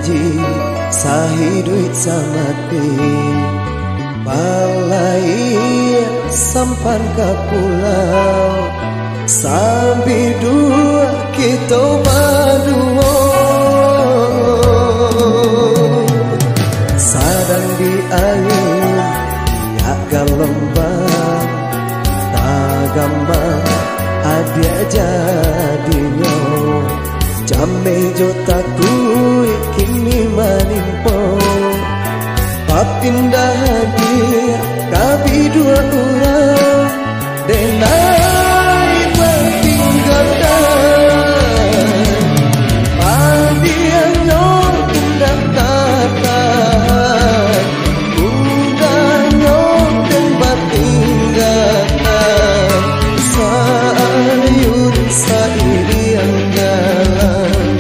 janji sahiduit samati balai sampan ke pulau sambil dua kita berdua sadang di ayun ya galombang tagambang adia jadinya jame jota kui kini manimpo papindah hadir kabi dua orang denai bertinggalkan padiannya tindak tahan udahnya dan bertinggalkan sayur sairi yang jalan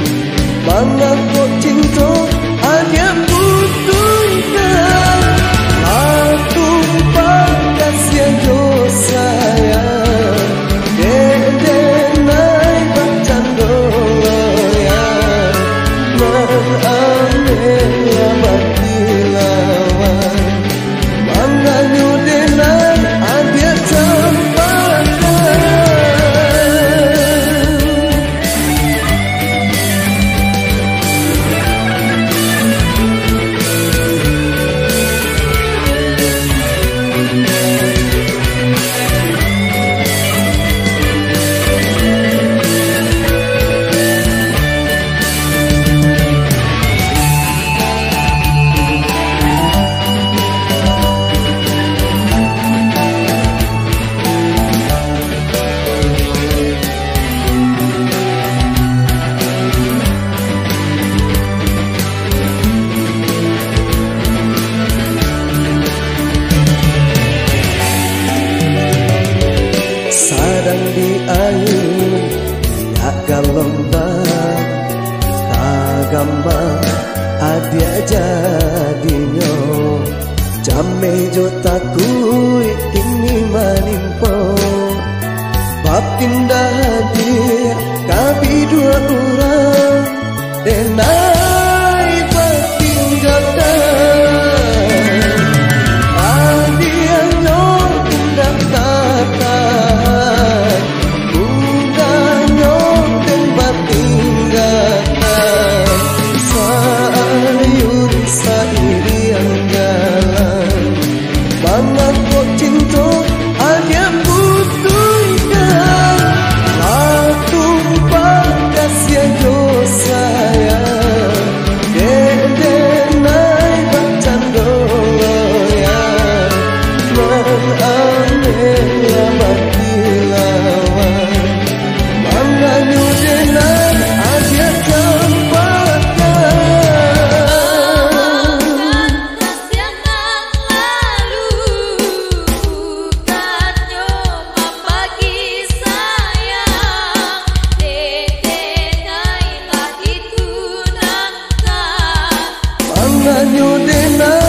mana kau cinta hanya butuhkan aku bagas yang saya denai bacan doloyan mengambil bagi lawan manganyu denai ada campakan. Sadang di ayun ya galombang tagambang adia jadinya jame jota kui kini manimpo papindah hadir kabi dua orang denai bertinggalkan adiannya tindak tahan udahnya dan bertinggalkan sayur sairi yang jalan mana kau cinta hanya butuhkan aku bagas yang saya denai bacan doloyan mengambil bagi lawan manganyu denai ada campakan. Manganyu denai